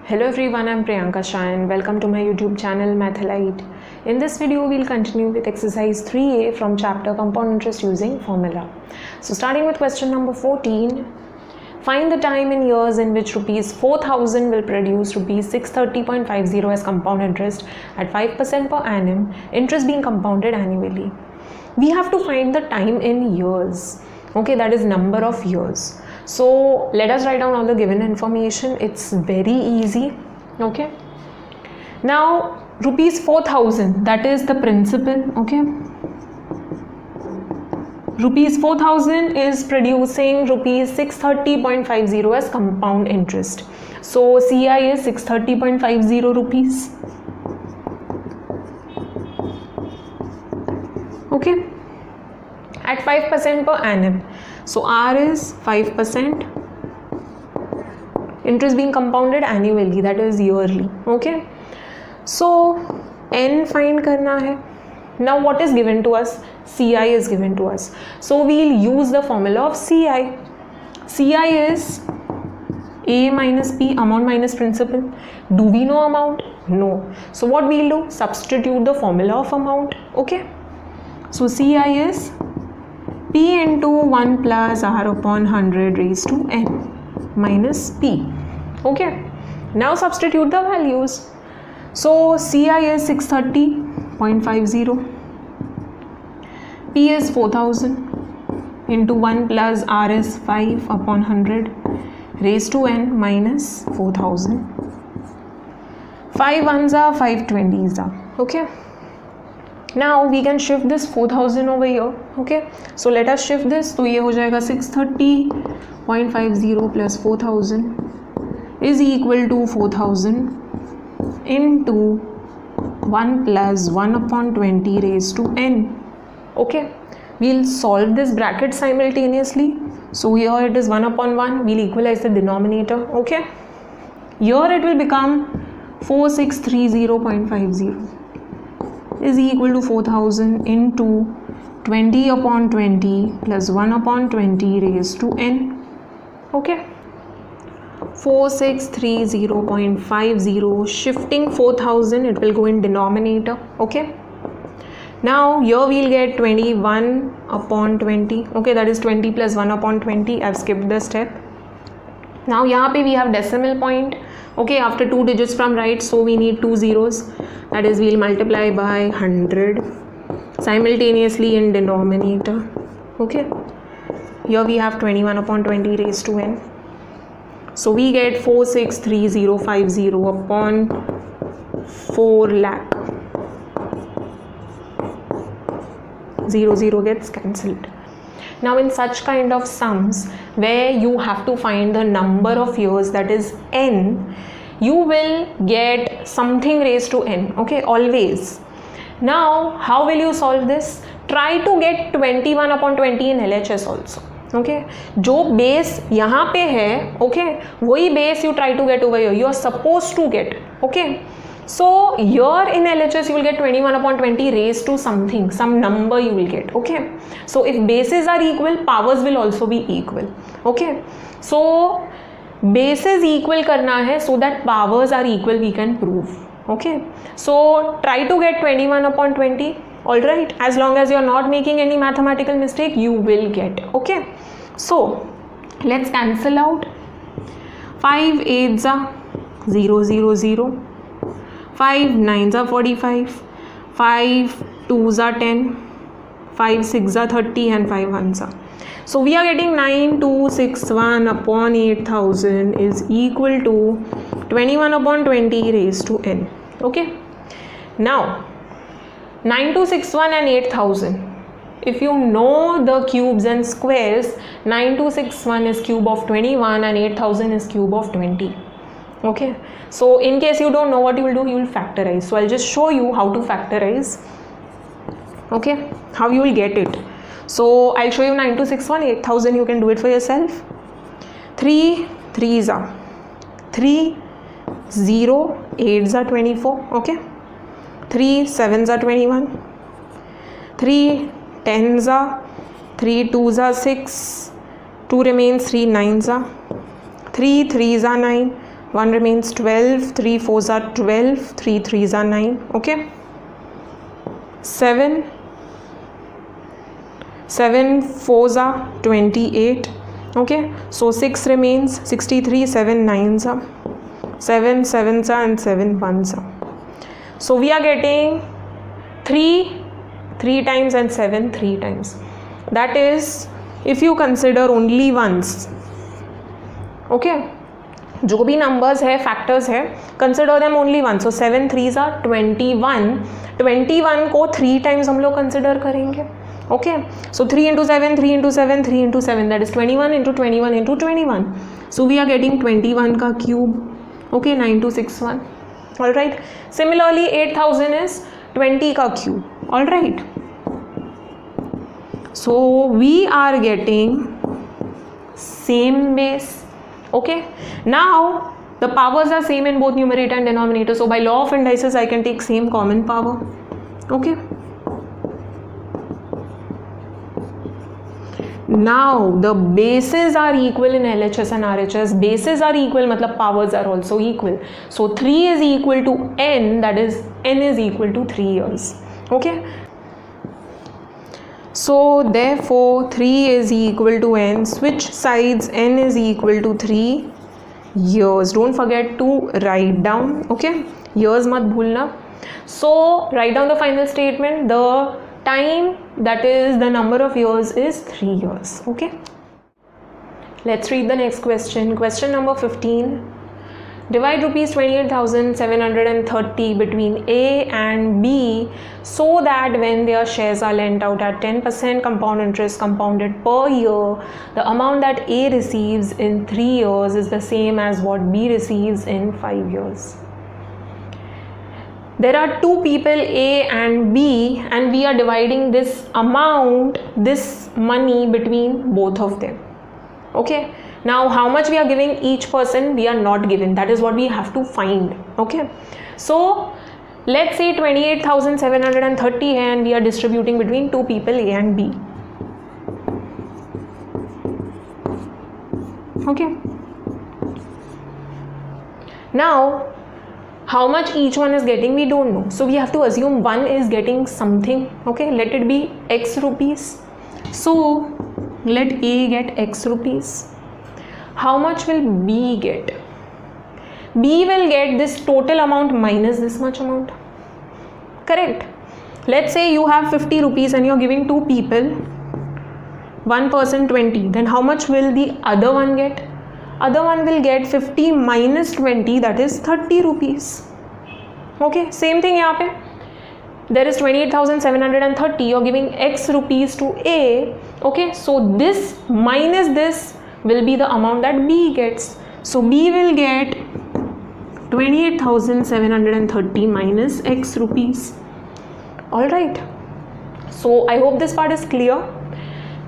Hello everyone, I'm Priyanka Shah and welcome to my YouTube channel Mathalite. In this video, we'll continue with exercise 3A from chapter Compound Interest using formula. So starting with question number 14, find the time in years in which rupees 4,000 will produce rupees 630.50 as compound interest at 5% per annum, interest being compounded annually. We have to find the time in years, okay, that is number of years. So let us write down all the given information. It's very easy, okay. Now rupees 4,000, that is the principal, okay. Rupees 4,000 is producing rupees 630.50 as compound interest. So CI is 630.50 rupees, okay, at 5% per annum. So R is 5%, interest being compounded annually, that is yearly, okay. So N find karna hai. Now what is given to us? CI is given to us. So we'll use the formula of CI. CI is A minus P, amount minus principal. Do we know amount? No. So what we'll do? Substitute the formula of amount, okay. So CI is P into 1 plus R upon 100 raised to N minus P, okay. Now substitute the values. So CI is 630.50, P is 4,000 into 1 plus R is 5 upon 100 raised to N minus 4,000. 5 ones are 5 20s are, okay. Now we can shift this 4,000 over here, okay. So let us shift this. तो ये हो जाएगा 630.50 plus 4,000 is equal to 4,000 into 1 plus 1 upon 20 raised to N, okay. We'll solve this bracket simultaneously. So here it is 1 upon 1. We'll equalize the denominator, okay. Here it will become 4630.50 is equal to 4,000 into 20 upon 20 plus 1 upon 20 raised to N, okay. 4630.50, shifting 4,000, it will go in denominator, okay. Now here we'll get 21 upon 20, okay, that is 20 plus 1 upon 20. I've skipped the step. Now यहाँ पे we have decimal point, okay, after 2 digits from right, so we need 2 zeros, that is we'll multiply by 100 simultaneously in denominator, okay. Here we have 21 upon 20 raised to N, so we get 463050 upon 4 lakh. 0 gets cancelled. Now in such kind of sums where you have to find the number of years, that is N, you will get something raised to N, okay, always. Now how will you solve this? Try to get 21 upon 20 in LHS also, okay. जो base यहाँ पे है, okay, वही base you try to get over here, you are supposed to get, okay. So here in LHS you will get 21 upon 20 raised to something, some number you will get, okay. So if bases are equal, powers will also be equal, okay. So bases equal करना है so that powers are equal, we can prove, okay. So try to get 21 upon 20, alright, as long as you are not making any mathematical mistake, you will get, okay. So let's cancel out. 5 8s are 0 0 0, 5 9s are 45, 5 2s are 10, 5 6s are 30 and 5 1s are. So we are getting 9261 upon 8,000 is equal to 21 upon 20 raised to N, okay. Now 9261 and 8,000, if you know the cubes and squares, 9261 is cube of 21 and 8,000 is cube of 20, okay. So in case you don't know what you will do, you will factorize. So I'll just show you how to factorize, okay, how you will get it. So I'll show you 9261, 8,000, you can do it for yourself. 3 3s are 3, 0 8s are 24, okay. 3 7s are 21, 3 10s are 3 2s are 6, 2 remains, 3 9s are 3 3s are 9, 1 remains 12, 3 4s are 12, 3 3s are 9, okay. 7 4s are 28, okay. So 6 remains 63, 7 9s are 7 7s are and 7 1s are. So we are getting 3 times and 7 3 times. That is if you consider only ones, okay. जो भी numbers है, factors है, consider them only one. So 7 3s are 21. 21 को 3 times हम लोग consider करेंगे, okay. So 3 into 7, 3 into 7, 3 into 7, that is 21 into 21 into 21. So we are getting 21 का cube, okay. 9261, all right. Similarly 8000 is 20 का cube, all right. So we are getting same base. Okay, now the powers are same in both numerator and denominator, so by law of indices I can take same common power, okay. Now the bases are equal in LHS and RHS. Bases are equal matlab powers are also equal. So 3 is equal to n, that is n is equal to 3 years, okay. So therefore 3 is equal to n. Switch sides, n is equal to 3 years. Don't forget to write down, okay. Years mat bhulna. So write down the final statement. The time, that is the number of years, is 3 years, okay. Let's read the next question. Question number 15. Divide rupees 28,730 between A and B so that when their shares are lent out at 10% compound interest compounded per year, the amount that A receives in 3 years is the same as what B receives in 5 years. There are two people, A and B, and we are dividing this amount, this money, between both of them, okay. Now how much we are giving each person, we are not given. That is what we have to find, okay. So let's say 28,730 है and we are distributing between two people, A and B, okay. Now how much each one is getting, we don't know, so we have to assume one is getting something, okay. Let it be X rupees. So let A get X rupees. How much will B get? B will get this total amount minus this much amount, correct. Let's say you have 50 rupees and you're giving two people, one person 20, then how much will the other one get? Other one will get 50 minus 20, that is 30 rupees, okay. Same thing यहाँ पे, there is 28,730, you're giving X rupees to A, okay. So this minus this will be the amount that B gets. So B will get 28,730 minus X rupees, all right. So I hope this part is clear.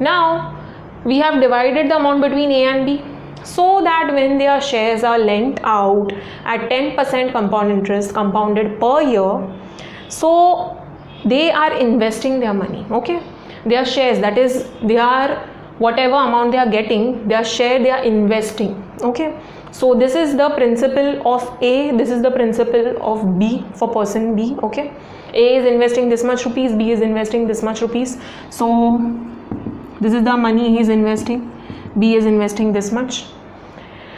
Now we have divided the amount between A and B so that when their shares are lent out at 10% compound interest compounded per year, so they are investing their money, okay. Their shares, that is their whatever amount they are getting, their share they are investing, okay. So this is the principle of A, this is the principle of B for person B, okay. A is investing this much rupees, B is investing this much rupees. So this is the money he is investing, B is investing this much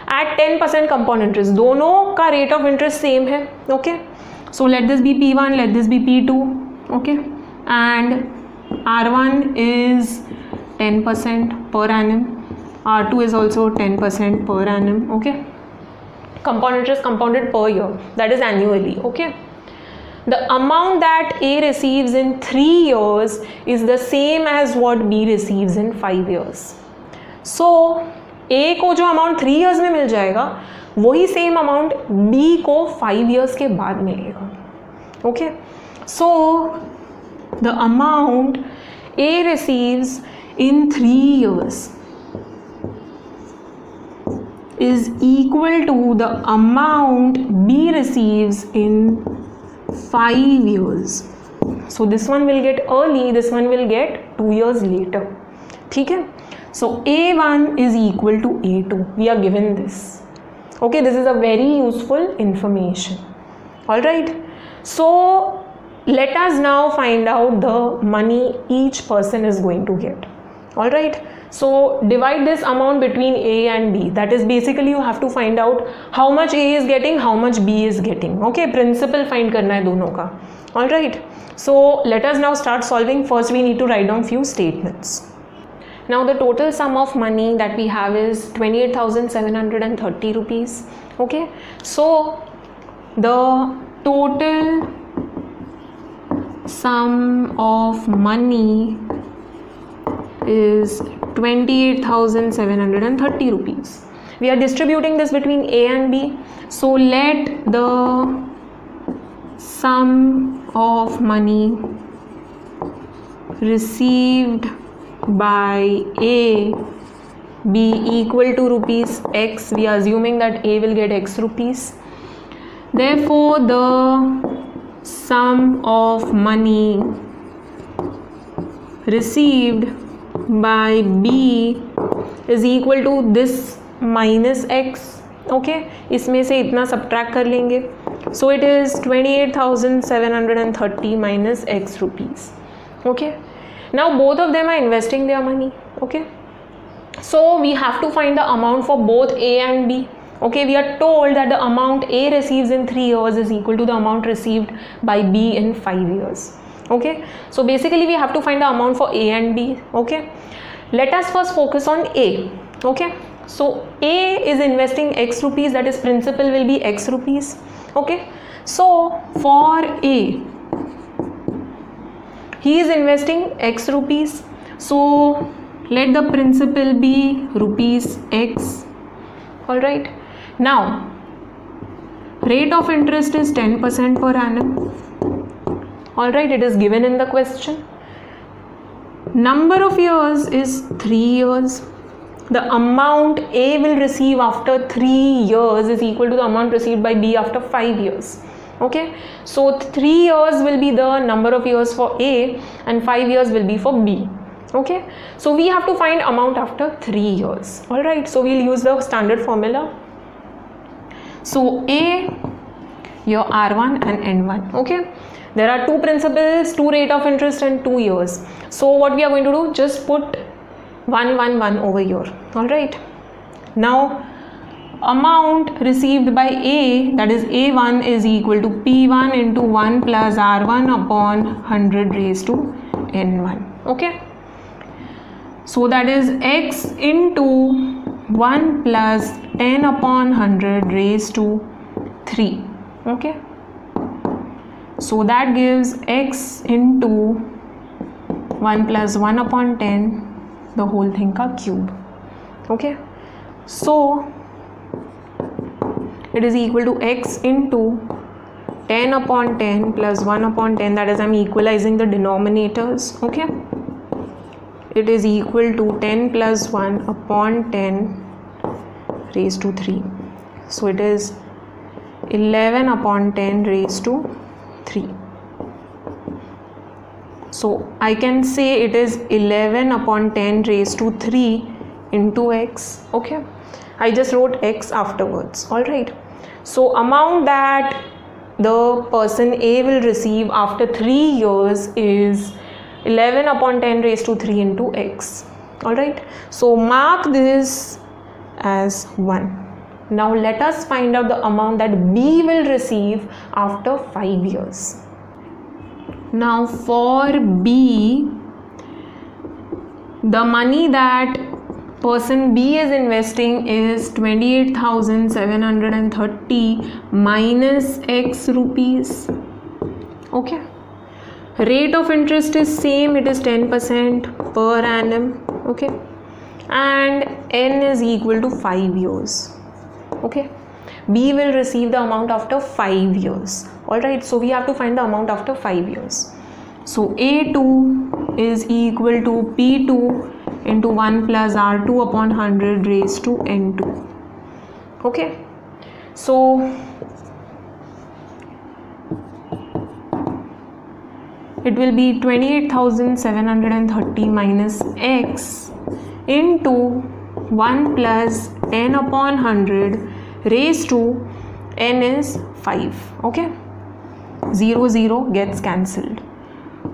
at 10% compound interest. दोनों का rate of interest same है, okay. So let this be P1, let this be P2, okay, and R1 is 10% per annum, R2 is also 10% per annum, okay. Compound interest compounded per year, that is annually, okay. The amount that A receives in 3 years is the same as what B receives in 5 years. So A को जो amount 3 years में मिल जाएगा, वही same amount B को 5 years के बाद मिलेगा, okay. So the amount A receives in 3 years is equal to the amount B receives in 5 years. So this one will get early, this one will get 2 years later, ठीक है. So A1 is equal to A2, we are given this, Okay, this is a very useful information. All right, so let us now find out the money each person is going to get. All right, so divide this amount between A and B. That is basically you have to find out how much A is getting, how much B is getting. Okay, principal find करना है दोनों का. All right, so let us now start solving. First we need to write down few statements. Now the total sum of money that we have is 28,730 rupees. Okay, so the total sum of money is 28,730 rupees. We are distributing this between A and B. So let the sum of money received by A be equal to rupees X. We are assuming that A will get X rupees. Therefore, the sum of money received by B is equal to this minus X. Okay, इसमें से इतना subtract कर लेंगे. So it is 28,730 minus X rupees. Okay, now both of them are investing their money. Okay, so we have to find the amount for both A and B. Okay, we are told that the amount A receives in 3 years is equal to the amount received by B in 5 years. Okay, so basically we have to find the amount for A and B. Okay, let us first focus on A. Okay, so A is investing X rupees, that is principal will be X rupees. Okay, so for A, he is investing X rupees, so let the principal be rupees X. All right, now rate of interest is 10% per annum. All right, it is given in the question. Number of years is 3 years. The amount A will receive after 3 years is equal to the amount received by B after 5 years. Okay, so 3 years will be the number of years for A and 5 years will be for B. Okay, so we have to find amount after 3 years. All right, so we'll use the standard formula. So A, your R1 and N1. Okay, there are two principals, two rate of interest and 2 years. So what we are going to do, just put 1 1 1 over here. All right, now amount received by A, that is A1, is equal to P1 into 1 plus R1 upon 100 raised to N1. Okay, so that is X into 1 plus 10 upon 100 raised to 3. Okay, so that gives X into 1 plus 1 upon 10, the whole thing ka cube. Okay, so it is equal to X into 10 upon 10 plus 1 upon 10, that is I am equalizing the denominators. Okay, it is equal to 10 plus 1 upon 10 raised to 3. So it is 11 upon 10 raised to 3. So I can say it is 11 upon 10 raised to 3 into X. Okay, I just wrote X afterwards. All right, so amount that the person A will receive after 3 years is 11 upon 10 raised to 3 into X. All right, so mark this as 1. Now let us find out the amount that B will receive after 5 years. Now for B, the money that person B is investing is 28,730 minus X rupees. Okay, rate of interest is same, it is 10% per annum. Okay, and N is equal to 5 years. Okay, B will receive the amount after 5 years. All right, so we have to find the amount after 5 years. So A2 is equal to P2 into 1 plus R2 upon 100 raised to N2. Okay, so it will be 28,730 minus X into 1 plus 10 upon 100 raised to n is 5. Okay, 0 0 gets cancelled.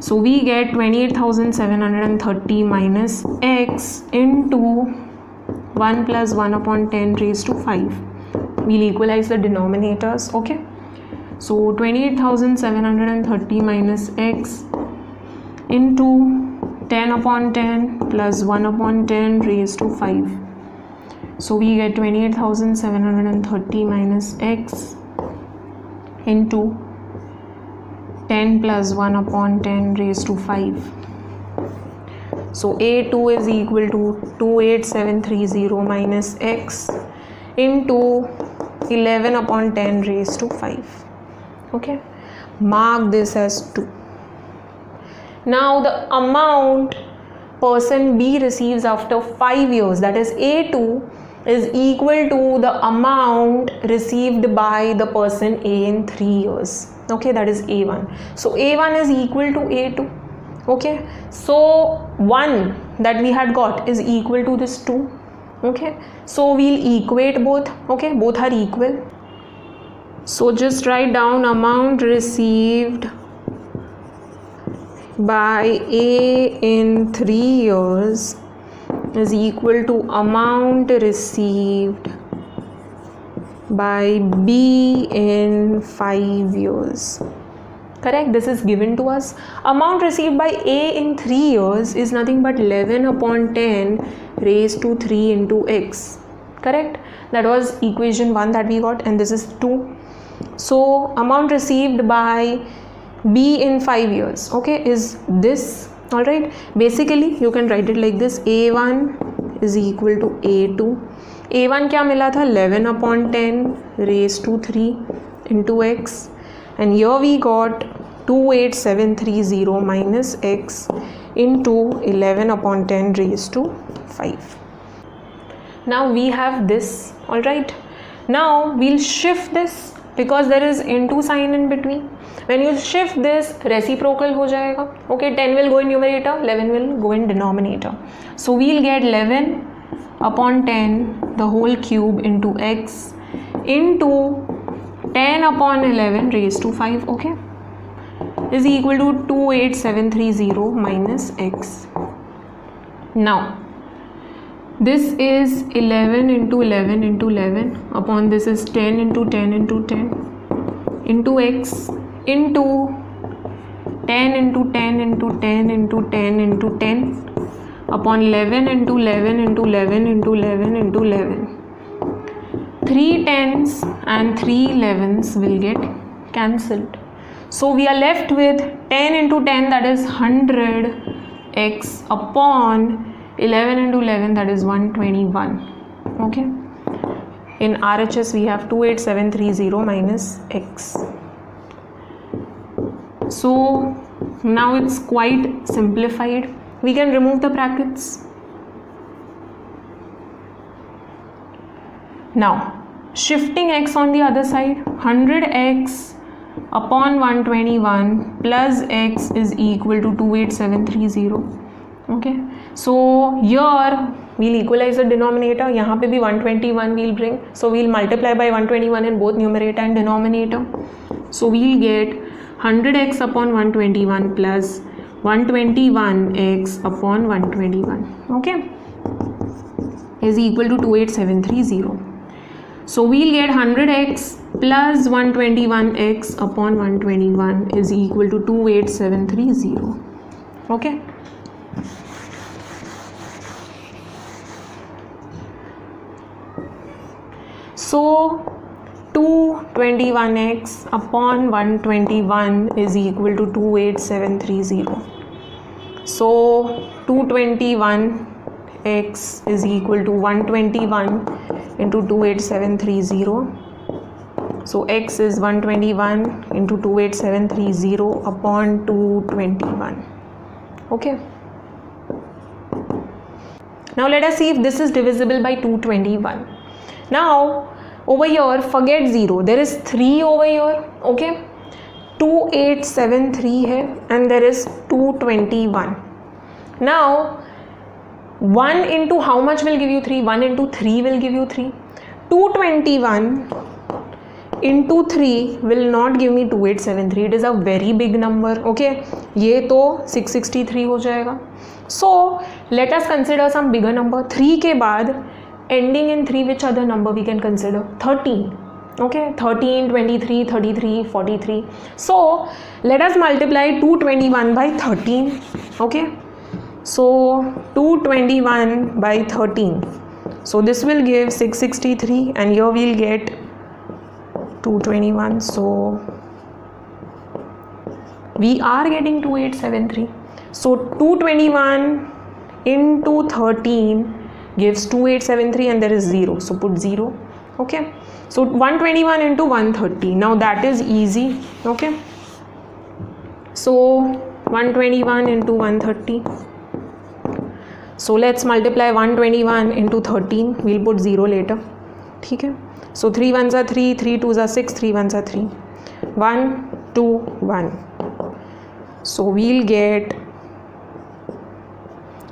So we get 28,730 minus x into 1 plus 1 upon 10 raised to 5. We'll equalize the denominators. Okay, so 28,730 minus x into 10 upon 10 plus 1 upon 10 raised to 5. So we get 28,730 minus x into 10 plus 1 upon 10 raised to 5. So A2 is equal to 28730 minus x into 11 upon 10 raised to 5. Okay, mark this as 2. Now the amount person B receives after 5 years, that is A2, is equal to the amount received by the person A in 3 years. Okay, that is A1. So A1 is equal to A2. Okay, so 1 that we had got is equal to this 2. Okay, so we'll equate both. Okay, both are equal. So just write down amount received by A in 3 years is equal to amount received by B in 5 years. Correct, this is given to us. Amount received by A in 3 years is nothing but 11 upon 10 raised to 3 into x. Correct, that was equation 1 that we got, and this is 2. So amount received by B in 5 years, okay, is this. All right, basically you can write it like this: A1 is equal to A2. A1 क्या मिला था? 11 upon 10 raised to 3 into x, and here we got 28730 minus x into 11 upon 10 raised to 5. Now we have this. All right, now we'll shift this because there is into sign in between. When you shift this, reciprocal हो जाएगा. Okay, 10 will go in numerator, 11 will go in denominator. So we'll get 11 upon 10 the whole cube into x into 10 upon 11 raised to 5. Okay, is equal to 28730 minus x. Now this is 11 into 11 into 11 upon this is 10 into 10 into 10 into x into 10 into 10 into 10 into 10 into 10 upon 11 into 11 into 11 into 11 into 11. 3 10s and 3 11s will get cancelled. So we are left with 10 into 10, that is 100x upon 11 into 11, that is 121. Okay, in RHS we have 28730 minus x. So now it's quite simplified. We can remove the brackets. Now shifting x on the other side, 100x upon 121 plus x is equal to 28730. Okay, so here we'll equalize the denominator. यहाँ पे भी 121 we'll bring, so we'll multiply by 121 in both numerator and denominator. So we'll get 100x upon 121 plus 121x upon 121. Okay, is equal to 28730. So we'll get 100x plus 121x upon 121 is equal to 28730. Okay. So 221x upon 121 is equal to 28730. So 221x is equal to 121 into 28730. So x is 121 into 28730 upon 221. Okay. Now let us see if this is divisible by 221. Now over here forget 0, there is 3 over here. Okay, 2873 है and there is 221. Now 1 into how much will give you 3? 1 into 3 will give you 3. 221 into 3 will not give me 2873. It is a very big number. Okay, ये तो 663 हो जाएगा. So let us consider some bigger number. 3 के बाद ending in 3, which other number we can consider? 13. Okay, 13, 23, 33, 43. So let us multiply 221 by 13. Okay, so 221 by 13. So this will give 663, and here we'll get 221. So we are getting 2873. So 221 into 13 gives 2873, and there is 0. So put 0. Okay. So 121 into 130. Now that is easy. Okay. So 121 into 130. So let's multiply 121 into 13. We'll put 0 later. ठीक है. So 3 ones are 3, 3 twos are 6, 3 ones are 3. 1, 2, 1. So we'll get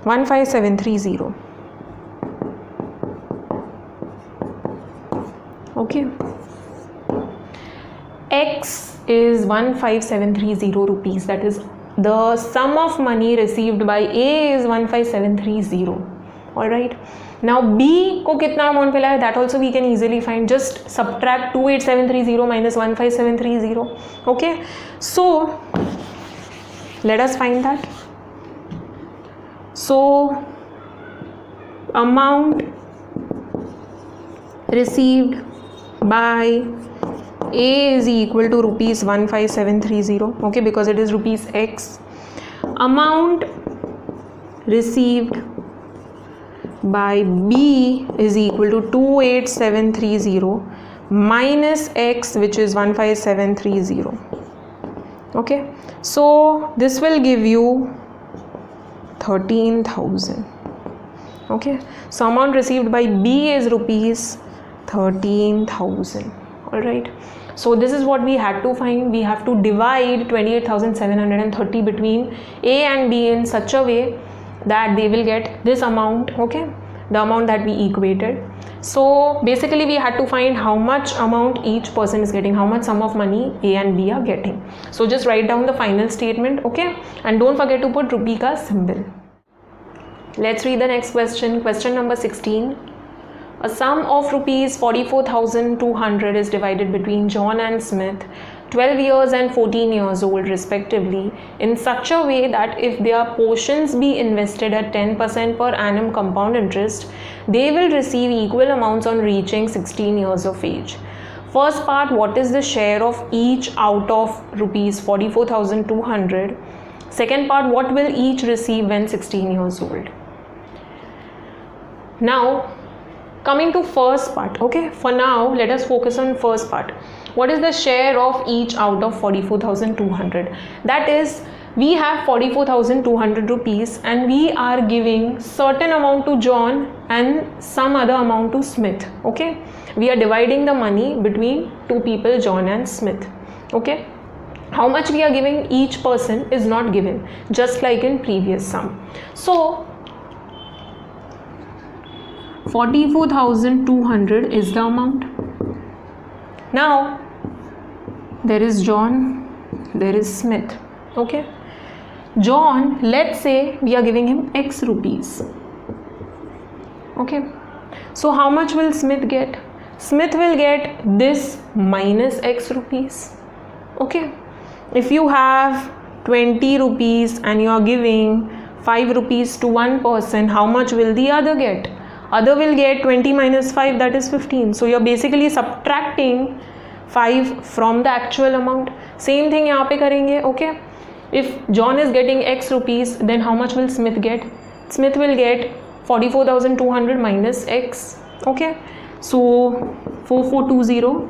15730. Okay. X is 15730 rupees. That is the sum of money received by A is 15730. All right. Now B को कितना amount मिला है, that also we can easily find. Just subtract 28730 minus 15730. Okay. So let us find that. So amount received by A is equal to rupees 15730. Okay, because it is rupees X. Amount received by B is equal to 28730 minus X, which is 15730. Okay, so this will give you 13,000. Okay, so amount received by B is rupees 13,000. All right, so this is what we had to find. We have to divide 28,730 between A and B in such a way that they will get this amount. Okay, the amount that we equated. So basically we had to find how much amount each person is getting, how much sum of money A and B are getting. So just write down the final statement. Okay, and don't forget to put rupee ka symbol. Let's read the next question. Question number 16. A sum of rupees 44,200 is divided between John and Smith, 12 years and 14 years old respectively, in such a way that if their portions be invested at 10% per annum compound interest, they will receive equal amounts on reaching 16 years of age. First part, what is the share of each out of rupees 44,200? Second part, what will each receive when 16 years old? Now, coming to first part. Okay, for now let us focus on first part. What is the share of each out of 44,200? That is, we have 44,200 rupees and we are giving certain amount to John and some other amount to Smith. Okay, we are dividing the money between two people, John and Smith. Okay, how much we are giving each person is not given, just like in previous sum. So 44,200 is the amount. Now there is John, there is Smith. Okay, John, let's say we are giving him X rupees. Okay, so how much will Smith get? Smith will get this minus X rupees. Okay, if you have 20 rupees and you are giving 5 rupees to one person, how much will the other get? Other will get 20 minus 5, that is 15. So you're basically subtracting 5 from the actual amount. Same thing यहाँ पे करेंगे. Okay, if John is getting X rupees, then how much will Smith get? Smith will get 44,200 minus X. Okay, so 4420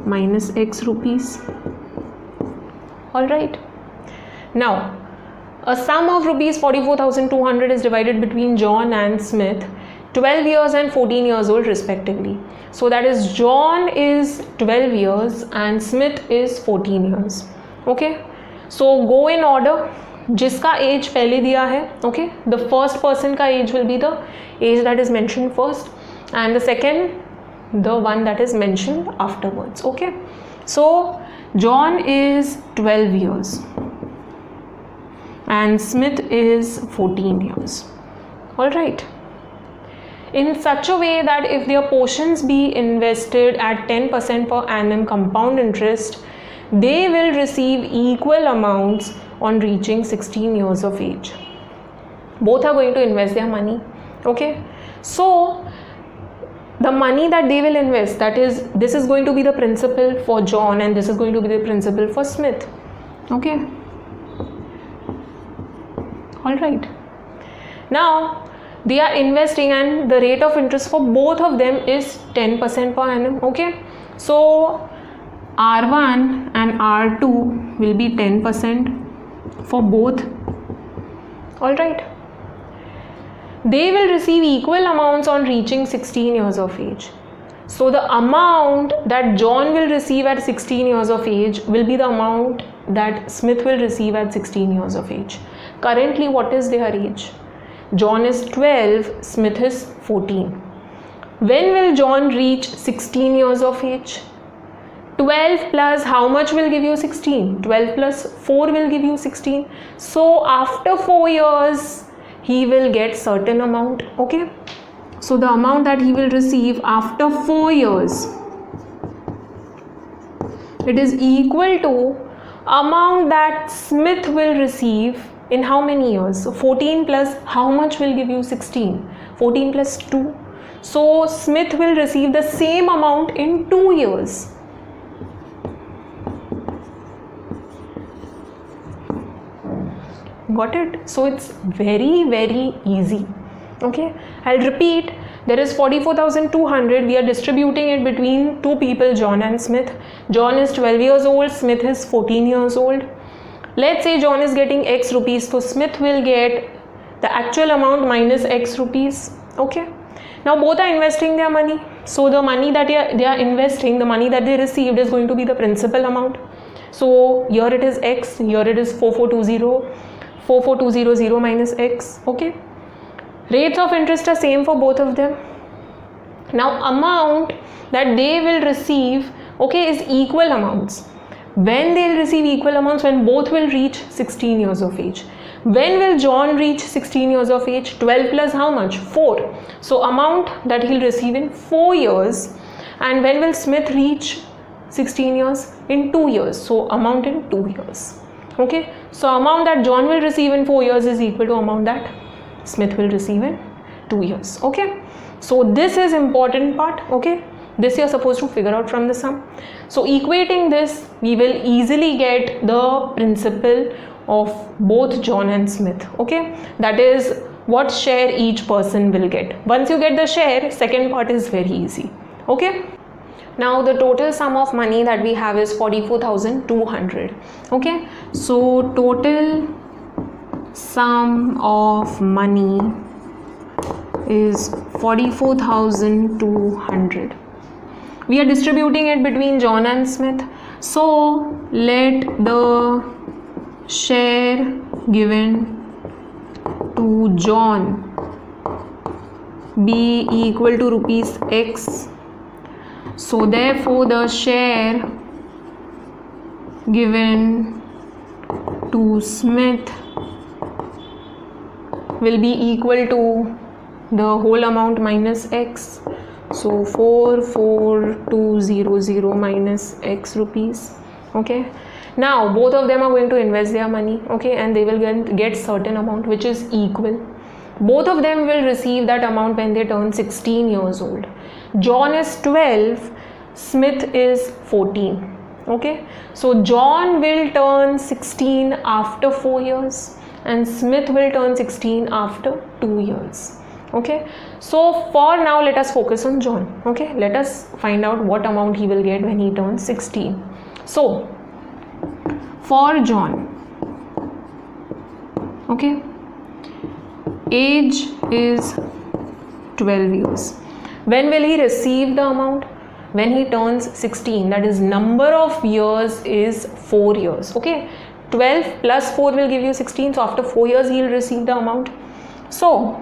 minus X rupees. All right, now a sum of rupees 44,200 is divided between John and Smith, 12 years and 14 years old respectively. So that is, John is 12 years and Smith is 14 years. Okay, so go in order. जिसका age पहले दिया है, okay, the first person का age will be the age that is mentioned first, and the second the one that is mentioned afterwards. Okay, so John is 12 years and Smith is 14 years. All right, in such a way that if their portions be invested at 10% per annum compound interest, they will receive equal amounts on reaching 16 years of age. Both are going to invest their money. Okay, so the money that they will invest, that is, this is going to be the principal for John and this is going to be the principal for Smith. Okay, all right, now they are investing and the rate of interest for both of them is 10% per annum. Okay, so R1 and R2 will be 10% for both. All right, they will receive equal amounts on reaching 16 years of age. So the amount that John will receive at 16 years of age will be the amount that Smith will receive at 16 years of age. Currently, what is their age? John is 12, Smith is 14. When will John reach 16 years of age? 12 plus how much will give you 16? 12 plus 4 will give you 16. So after 4 years, he will get certain amount. Okay, so the amount that he will receive after 4 years, it is equal to amount that Smith will receive in how many years? So 14 plus how much will give you 16? 14 plus 2. So Smith will receive the same amount in 2 years. Got it? So it's very, very easy. Okay, I'll repeat. There is 44,200. We are distributing it between two people, John and Smith. John is 12 years old, Smith is 14 years old. Let's say John is getting X rupees, so Smith will get the actual amount minus X rupees. Okay, now both are investing their money. So the money that they are investing, the money that they received is going to be the principal amount. So here it is X, here it is 4420. 44200 minus X. Okay, rates of interest are same for both of them. Now amount that they will receive, okay, is equal amounts. When they will receive equal amounts? When both will reach 16 years of age. When will John reach 16 years of age? 12 plus how much? 4. So amount that he'll receive in 4 years. And when will Smith reach 16 years? In 2 years. So amount in 2 years. Okay, so amount that John will receive in 4 years is equal to amount that Smith will receive in 2 years. Okay, so this is important part. Okay, this you are supposed to figure out from the sum. So equating this, we will easily get the principal of both John and Smith. Okay, that is what share each person will get. Once you get the share, second part is very easy. Okay, now the total sum of money that we have is 44,200. Okay, so total sum of money is 44,200. We are distributing it between John and Smith. So let the share given to John be equal to rupees X. So therefore the share given to Smith will be equal to the whole amount minus X. So 44,200 minus X rupees. Okay, now both of them are going to invest their money. Okay, and they will get certain amount which is equal. Both of them will receive that amount when they turn 16 years old. John is 12, Smith is 14. Okay, so John will turn 16 after 4 years and Smith will turn 16 after 2 years. Okay, so for now let us focus on John. Okay, let us find out what amount he will get when he turns 16. So for John, okay, age is 12 years. When will he receive the amount? When he turns 16, that is number of years is 4 years. Okay, 12 plus 4 will give you 16. So after 4 years he will receive the amount. So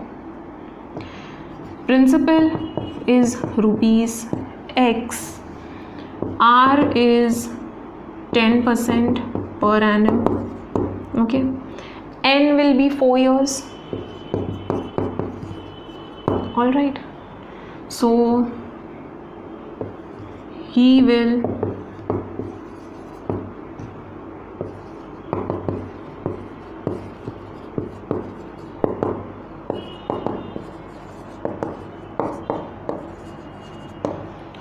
principal is rupees x, R is 10% per annum, okay, N will be 4 years. All right, so he will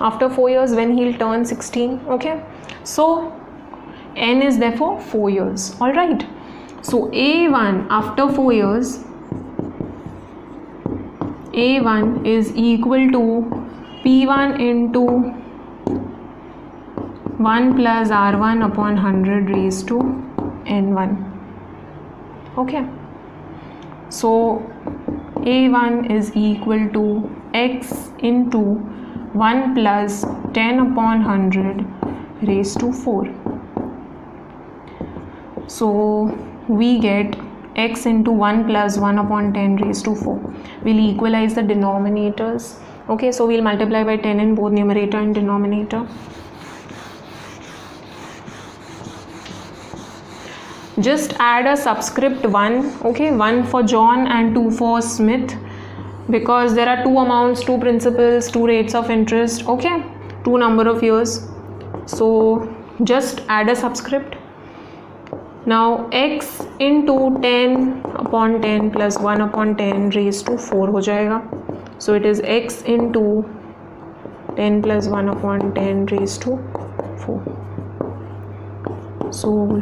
after 4 years when he'll turn 16, okay, so N is therefore 4 years. All right, so A1 after 4 years, A1 is equal to P1 into 1 plus R1 upon 100 raised to N1, okay, so A1 is equal to x into 1 plus 10 upon 100 raised to 4. So we get x into 1 plus 1 upon 10 raised to 4. We'll equalize the denominators. Okay, so we'll multiply by 10 in both numerator and denominator. Just add a subscript 1, okay, 1 for John and 2 for Smith, because there are two amounts, two principals, two rates of interest, okay, two number of years. So just add a subscript. Now x into 10 upon 10 plus 1 upon 10 raised to 4 हो जाएगा. So it is x into 10 plus 1 upon 10 raised to 4. So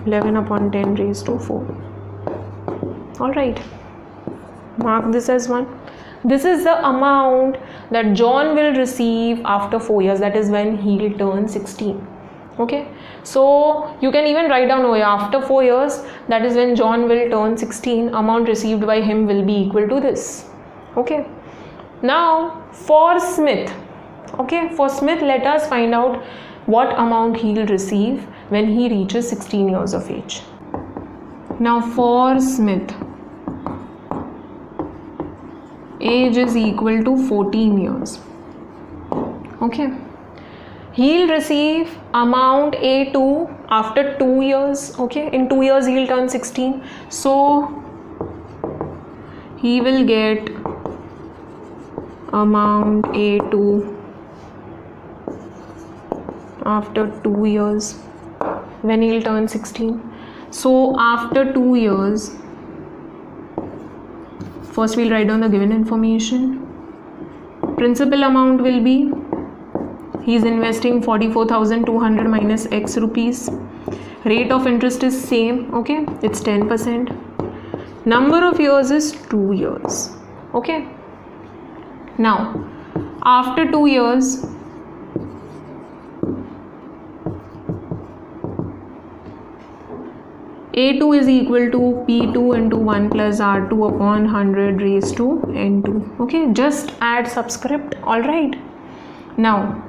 11 upon 10 raised to 4. All right, mark this as 1. This is the amount that John will receive after 4 years, that is when he will turn 16. Okay, so you can even write down over here, after 4 years, that is when John will turn 16, amount received by him will be equal to this. Okay, now for Smith, okay, for Smith, let us find out what amount he will receive when he reaches 16 years of age. Now for Smith, age is equal to 14 years. Okay, he'll receive amount A2 after 2 years. Okay, in 2 years he'll turn 16, so he will get amount A2 after 2 years when he'll turn 16. So after 2 years, first we'll write down the given information. Principal amount will be, he is investing 44,200 minus x rupees. Rate of interest is same, okay, it's 10%. Number of years is 2 years. Okay, now after 2 years, A2 is equal to P2 into 1 plus R2 upon 100 raised to N2. Okay, just add subscript. All right, now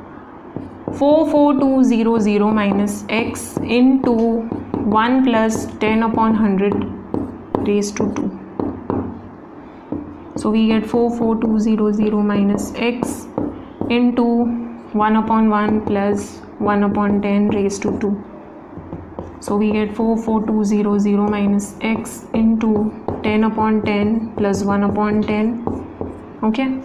44200 minus x into 1 plus 10 upon 100 raised to 2. So we get 44200 minus x into 1 upon 1 plus 1 upon 10 raised to 2. So we get 44200 minus x into 10 upon 10 plus 1 upon 10. Okay,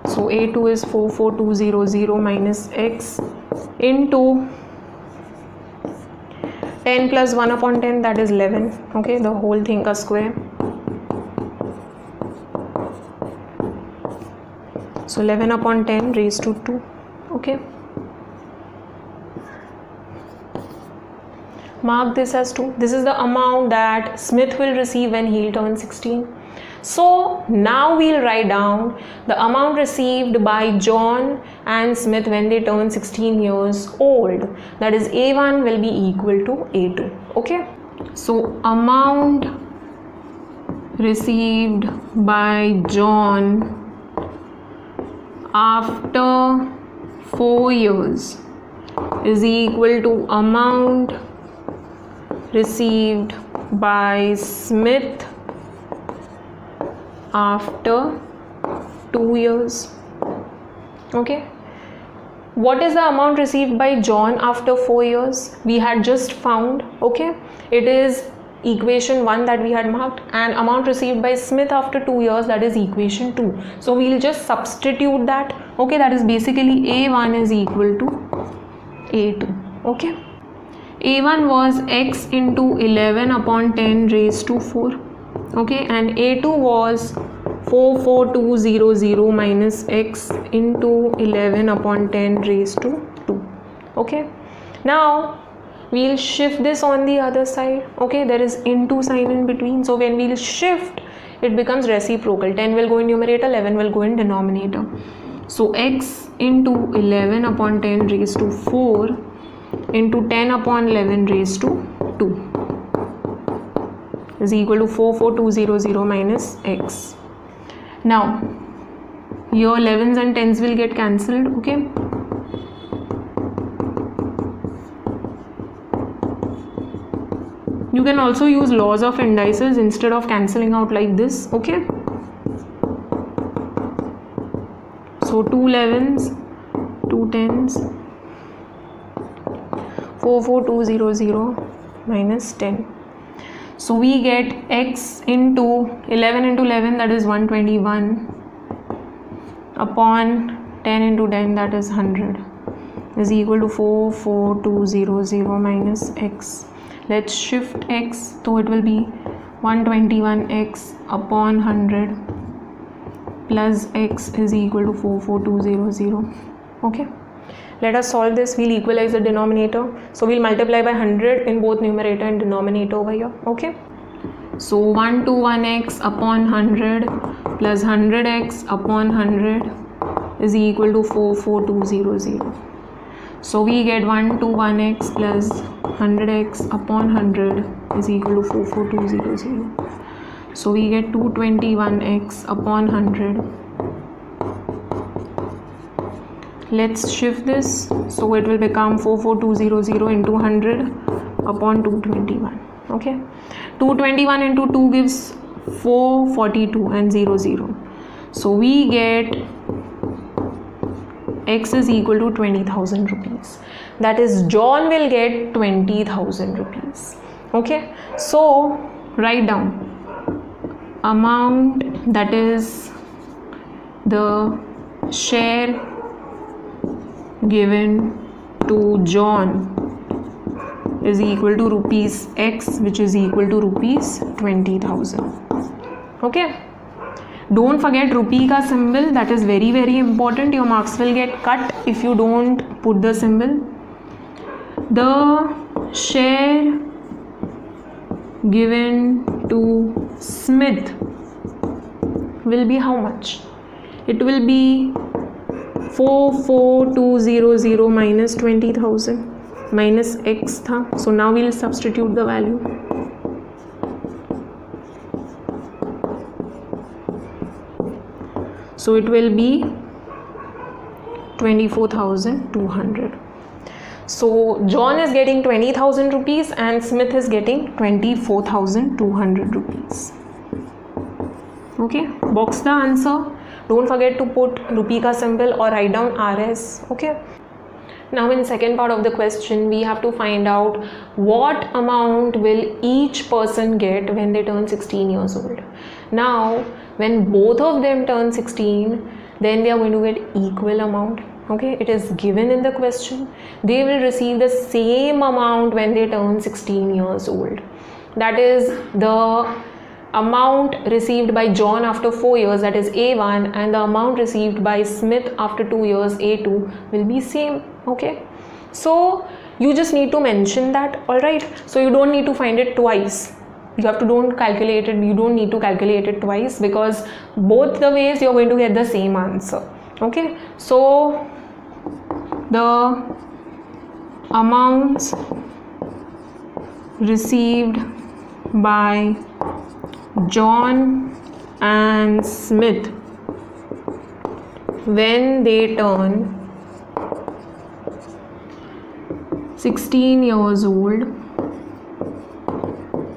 so A2 is 44200 minus x into 10 plus 1 upon 10, that is 11. Okay, the whole thing ka square. So 11 upon 10 raised to 2. Okay, mark this as 2. This is the amount that Smith will receive when he'll turn 16. So now we'll write down the amount received by John and Smith when they turn 16 years old. That is A1 will be equal to A2. Okay, so amount received by John after 4 years is equal to amount received by Smith after 2 years. Okay, what is the amount received by John after 4 years? We had just found. Okay, it is equation 1 that we had marked, and amount received by Smith after 2 years, that is equation 2. So we'll just substitute that. Okay, that is basically A1 is equal to A2. Okay, A1 was x into 11 upon 10 raised to 4. Okay, and A2 was 44200 minus x into 11 upon 10 raised to 2. Okay, now we'll shift this on the other side. Okay, there is into sign in between, so when we'll shift, it becomes reciprocal. 10 will go in numerator, 11 will go in denominator. So x into 11 upon 10 raised to 4 into 10 upon 11 raised to 2 is equal to 44200 minus x. Now your 11s and 10s will get cancelled. Okay, you can also use laws of indices instead of cancelling out like this. Okay, so 2 11s, 2 10s, 44200 minus 10. So we get x into 11 into 11, that is 121, upon 10 into 10, that is 100, is equal to 44200 minus x. Let's shift x, so it will be 121x upon 100 plus x is equal to 44200. Okay, let us solve this. We'll equalize the denominator, so we'll multiply by 100 in both numerator and denominator over here. Okay, so 121x upon 100 plus 100x upon 100 is equal to 44200. So we get 121x plus 100x upon 100 is equal to 44200. So we get 221x upon 100. Let's shift this, so it will become 44200 into 100 upon 221. Okay, 221 into 2 gives 442 and 00. So we get x is equal to 20,000 rupees. That is, John will get 20,000 rupees. Okay, so write down amount, that is the share given to John is equal to rupees x, which is equal to rupees 20,000. Okay, don't forget rupee ka symbol, that is very very important. Your marks will get cut if you don't put the symbol. The share given to Smith will be how much? It will be 44200 minus 20,000 minus x tha. So now we'll substitute the value. So it will be 24,200. So John is getting 20,000 rupees and Smith is getting 24,200 rupees. Okay, box the answer. Don't forget to put rupee ka symbol or write down RS. Okay. Now in second part of the question, we have to find out what amount will each person get when they turn 16 years old. Now when both of them turn 16, then they are going to get equal amount. Okay, it is given in the question. They will receive the same amount when they turn 16 years old. That is the amount received by John after 4 years, that is A1, and the amount received by Smith after 2 years, A2, will be same. Okay, so you just need to mention that. All right, so you don't need to find it twice. You have to don't calculate it. You don't need to calculate it twice, because both the ways you're going to get the same answer. Okay, so the amounts received by John and Smith when they turn 16 years old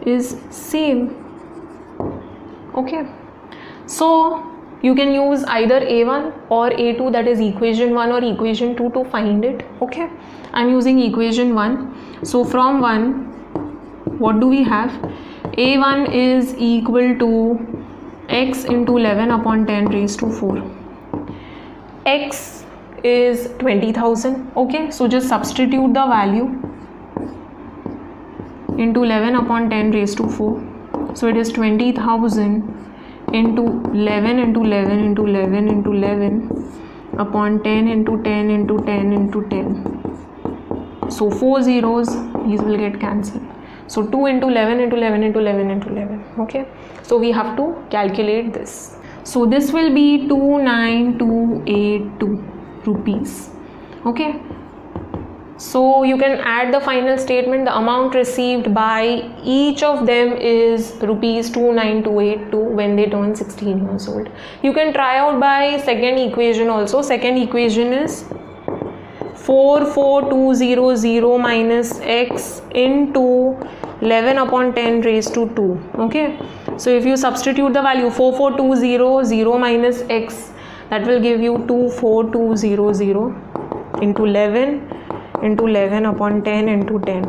is same. Okay, so You can use either A1 or A2, that is equation 1 or equation 2 to find it. Okay, I'm using equation 1. So from 1, what do we have? A1 is equal to x into 11 upon 10 raised to 4. X is 20,000. Okay, so just substitute the value into 11 upon 10 raised to 4. So it is 20,000 into 11 into 11 into 11 into 11 upon 10 into 10 into 10 into 10. So 4 zeros, these will get cancelled. So 2 into 11 into 11 into 11 into 11. Okay, so we have to calculate this. So this will be 29282 rupees. Okay, so you can add the final statement. The amount received by each of them is rupees 29282 when they turn 16 years old. You can try out by second equation also. Second equation is 44200 minus x into 11 upon 10 raised to 2. Okay, so if you substitute the value 44200 minus x, that will give you 24200 into 11 into 11 upon 10 into 10.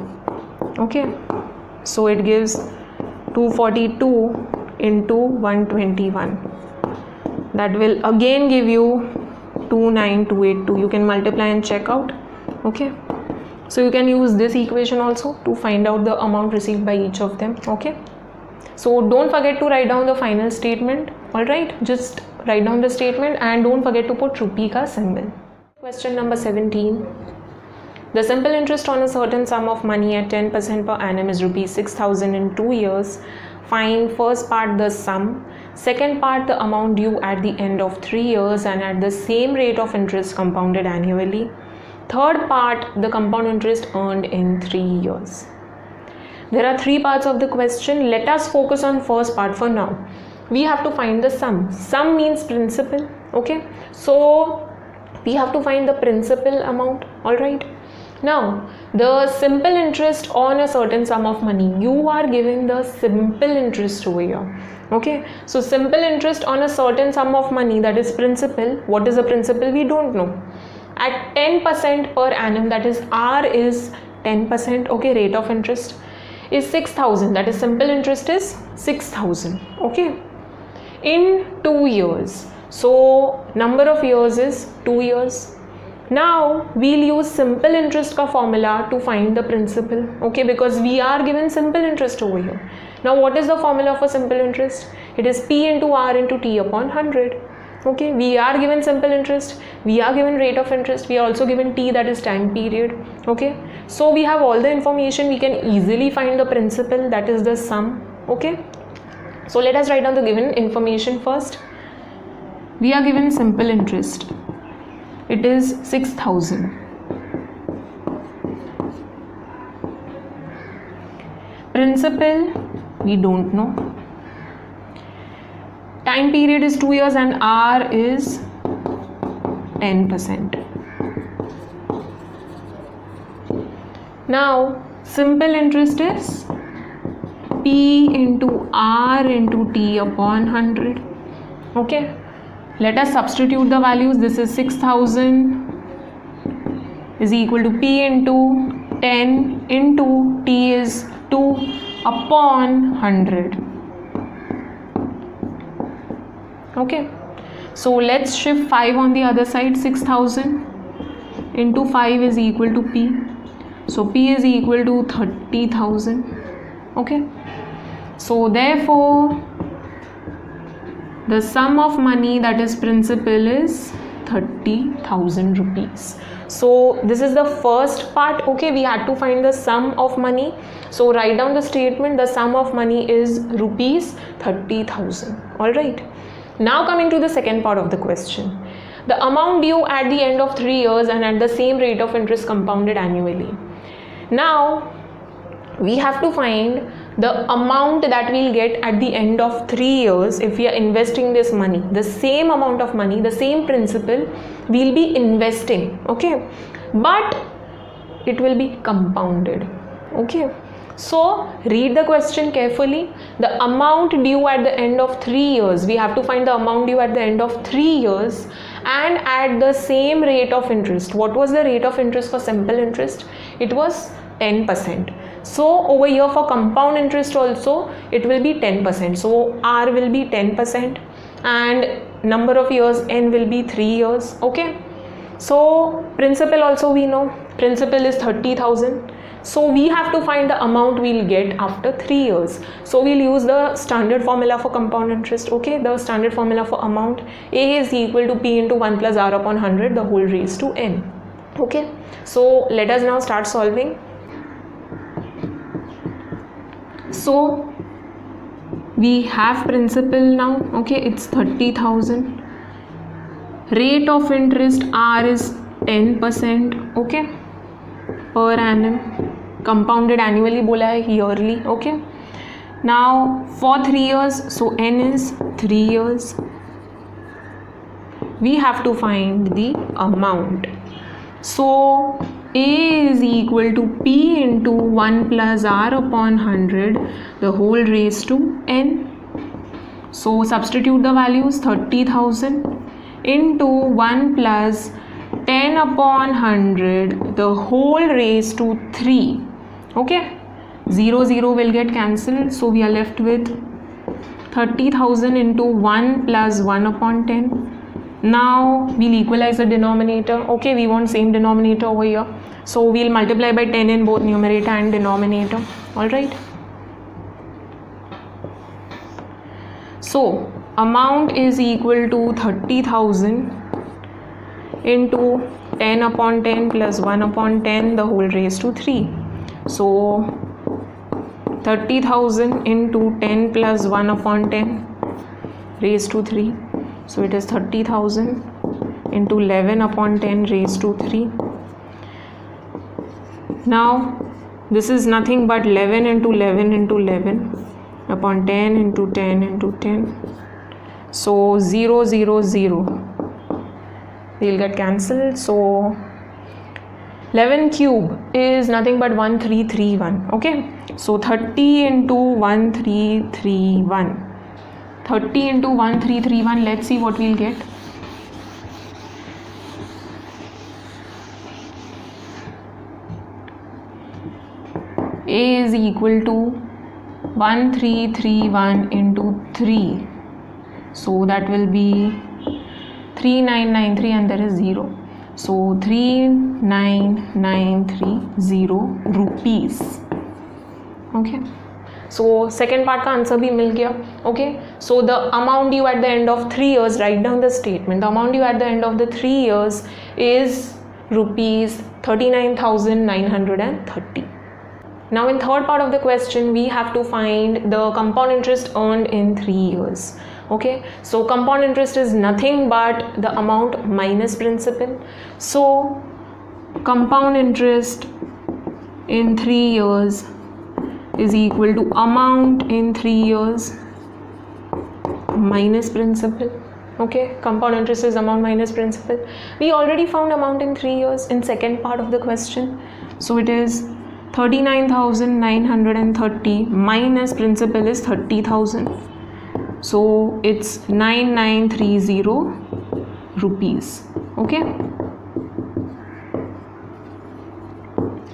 Okay, so it gives 242 into 121. That will again give you 29282. You can multiply and check out. Okay, so you can use this equation also to find out the amount received by each of them. Okay, so don't forget to write down the final statement. All right, just write down the statement and don't forget to put rupee ka symbol. Question number 17. The simple interest on a certain sum of money at 10% per annum is rupees 6,000 in 2 years. Find first part the sum, second part the amount due at the end of 3 years and at the same rate of interest compounded annually. Third part the compound interest earned in 3 years. There are 3 parts of the question. Let us focus on first part for now. We have to find the sum. Sum means principal. Okay, so we have to find the principal amount. All right. Now, the simple interest on a certain sum of money, you are given the simple interest over here. Okay, so simple interest on a certain sum of money, that is principal. What is the principal? We don't know. At 10% per annum, that is R is 10%. Okay, rate of interest is 6,000. That is simple interest is 6,000. Okay, in 2 years. So number of years is 2 years. Now we'll use simple interest ka formula to find the principal. Okay, because we are given simple interest over here. Now what is the formula for simple interest? It is P into R into T upon 100. Okay, we are given simple interest, we are given rate of interest, we are also given T, that is time period. Okay, so we have all the information, we can easily find the principal, that is the sum. Okay, so let us write down the given information first. We are given simple interest. It is 6,000. Principal, we don't know. Time period is 2 years and R is 10%. Now, simple interest is P into R into T upon 100. Okay. Let us substitute the values. This is 6,000 is equal to P into 10 into T is 2 upon 100. Okay, so let's shift 5 on the other side. 6,000 into 5 is equal to P. So P is equal to 30,000. Okay, so therefore the sum of money, that is principal, is 30,000 rupees. So this is the first part. Okay, we had to find the sum of money. So write down the statement. The sum of money is rupees 30,000. All right. Now coming to the second part of the question. The amount due at the end of 3 years and at the same rate of interest compounded annually. Now we have to find the amount that we'll get at the end of 3 years if we are investing this money. The same amount of money, the same principal we'll be investing. Okay, but it will be compounded. Okay, So read the question carefully. The amount due at the end of 3 years, we have to find the amount due at the end of 3 years and at the same rate of interest. What was the rate of interest for simple interest? It was 10%. So over here for compound interest also it will be 10%. So R will be 10% and number of years N will be 3 years. Okay. So principal also we know, principal is 30,000. So we have to find the amount we'll get after 3 years. So we'll use the standard formula for compound interest. Okay, the standard formula for amount, A is equal to P into 1 plus R upon 100 the whole raised to N. Okay, so let us now start solving. So we have principal now. Okay, it's 30,000. Rate of interest R is 10%. Okay, per annum. Compounded annually बोला है, yearly. Okay, now for 3 years, so N is 3 years. We have to find the amount. So A is equal to P into 1 plus R upon 100 the whole raised to N. So substitute the values, 30,000 into 1 plus 10 upon 100 the whole raised to 3. Okay, 0 0 will get cancelled, so we are left with 30,000 into 1 plus 1 upon 10. Now we'll equalize the denominator. Okay, we want same denominator over here, so we'll multiply by 10 in both numerator and denominator. All right, so amount is equal to 30,000 into 10 upon 10 plus 1 upon 10 the whole raised to 3. So 30,000 into 10 plus 1 upon 10 raised to 3. So it is 30,000 into 11 upon 10 raised to 3. Now this is nothing but 11 into 11 into 11 upon 10 into 10 into 10. So 0 0 0 will get cancelled. So 11 cube is nothing but 1331. Okay, so 30 into 1331. 30 into 1331, let's see what we'll get. A is equal to 1331 into 3. So that will be 3993 and there is 0. So 39930 rupees. Okay. So second part का answer भी मिल गया. Okay. So the amount due at the end of 3 years, write down the statement. The amount due at the end of the 3 years is rupees 39,930. Now in third part of the question, we have to find the compound interest earned in 3 years. Okay, so compound interest is nothing but the amount minus principal. So compound interest in 3 years is equal to amount in 3 years minus principal. Okay, compound interest is amount minus principal. We already found amount in 3 years in second part of the question. So it is 39,930 minus principal is 30,000. So it's 9930 rupees. Okay,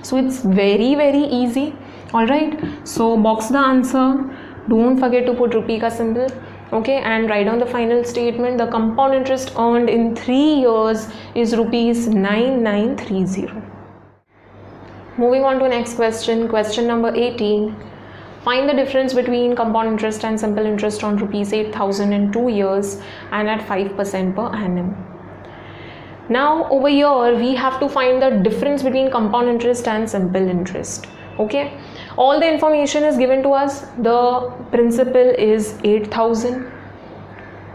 so it's very easy. All right, so box the answer, don't forget to put rupee ka symbol. Okay, and write down the final statement. The compound interest earned in 3 years is rupees 9930. Moving on to next question, question number 18. Find the difference between compound interest and simple interest on rupees 8,000 in 2 years and at 5% per annum. Now over here we have to find the difference between compound interest and simple interest. Okay, all the information is given to us. The principal is 8,000,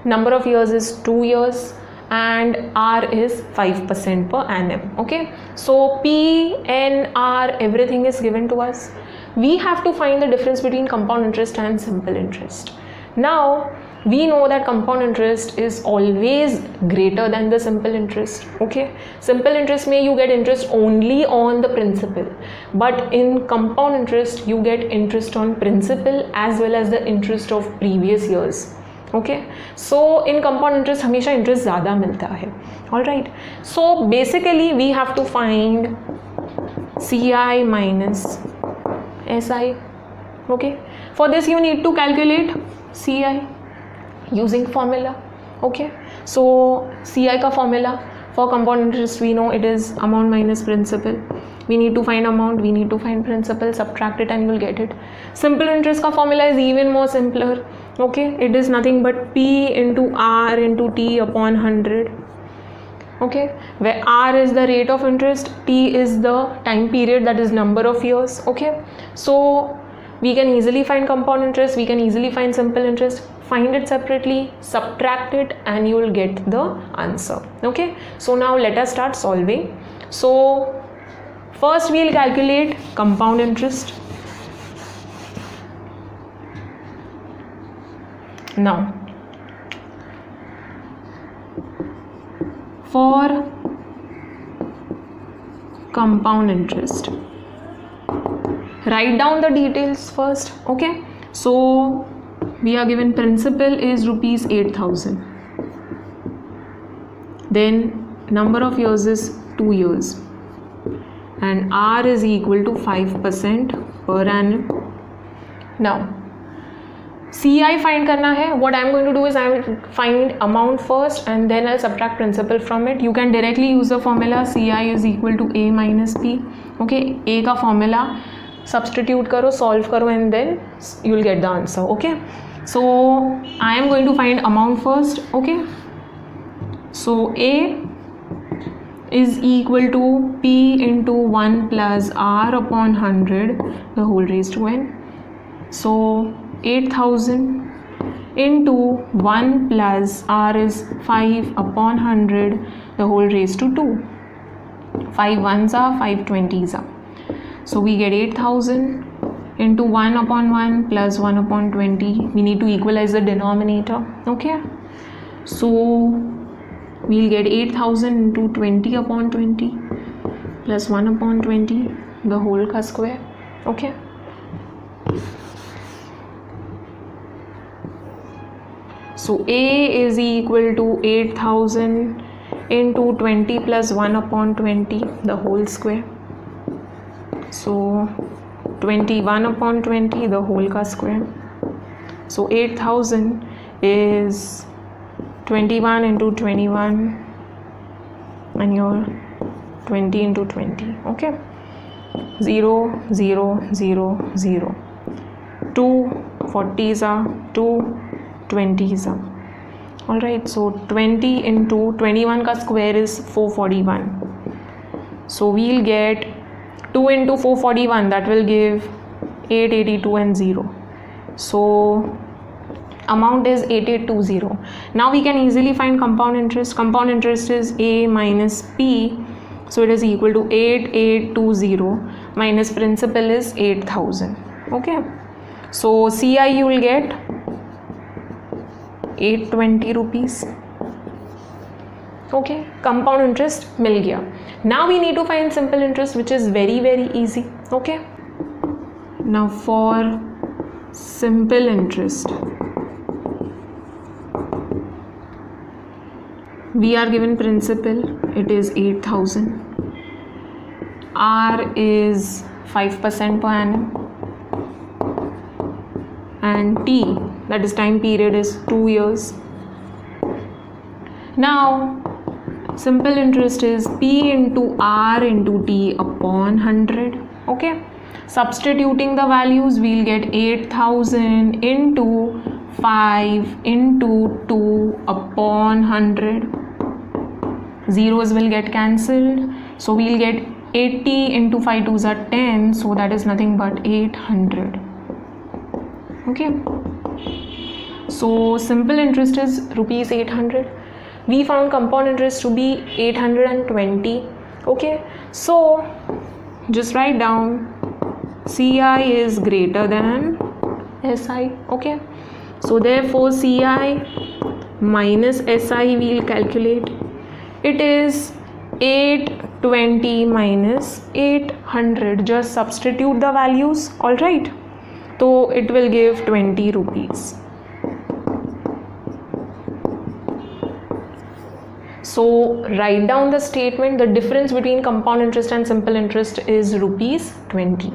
number of years is 2 years, and R is 5% per annum. Okay, so P, N, R, everything is given to us. We have to find the difference between compound interest and simple interest. Now we know that compound interest is always greater than the simple interest. Okay, simple interest may you get interest only on the principal, but in compound interest you get interest on principal as well as the interest of previous years. Okay, so in compound interest हमेशा interest ज़्यादा मिलता है. All right, so basically we have to find CI minus SI. Okay, for this you need to calculate CI using formula. Okay, so CI का formula for compound interest we know it is amount minus principal. We need to find amount, we need to find principal, subtract it and you will get it. Simple interest ka formula is even more simpler. Okay, it is nothing but P into R into T upon 100. Okay, where R is the rate of interest, T is the time period, that is number of years. Okay, so we can easily find compound interest, we can easily find simple interest. Find it separately, subtract it and you will get the answer. Okay, so now let us start solving. So first we will calculate compound interest. Now for compound interest, write down the details first. Okay, so we are given principal is rupees 8,000, then number of years is 2 years, and R is equal to 5% per annum. Now CI find करना है. What I am going to do is I will find amount first and then I'll subtract principal from it. You can directly use the formula CI is equal to A minus P. Okay, A का formula substitute करो, solve करो and then you will get the answer. Okay, so I am going to find amount first. Okay, so A is equal to P into 1 plus R upon 100 the whole raised to n. So 8,000 into 1 plus R is 5 upon 100 the whole raised to 2. 5 ones are 5 20s are. So we get 8,000 into 1 upon 1 plus 1 upon 20. We need to equalize the denominator. Okay, so we'll get 8,000 into 20 upon 20 plus 1 upon 20 the whole ka square. Okay, so A is equal to 8,000 into 20 plus 1 upon 20 the whole square. So 21 upon 20 the whole ka square. So 8,000 is 21 into 21 and your 20 into 20. Okay, 0 0 0 0. 2 40s are 2 20s are. Alright, so 20 into 21 ka square is 441. So we'll get 2 into 441, that will give 882 and 0. So amount is 8820. Now we can easily find compound interest. Compound interest is A minus P, so it is equal to 8820 minus principal is 8,000. Okay, so CI you will get 820 rupees. Okay, compound interest मिल गया. Now we need to find simple interest, which is very easy. Okay, now for simple interest we are given principal, it is 8,000. R is 5% per annum and T, that is time period, is 2 years. Now simple interest is P into R into T upon 100. Okay, substituting the values we'll get 8,000 into 5 into 2 upon 100. Zeros will get cancelled, so we'll get 80 into 5 2s are 10, so that is nothing but 800. Okay, so simple interest is rupees 800. We found compound interest to be 820. Okay, so just write down CI is greater than SI. Okay, So therefore CI minus SI we'll calculate. It is 820 minus 800. Just substitute the values. All right. So it will give 20 rupees. So write down the statement. The difference between compound interest and simple interest is rupees 20.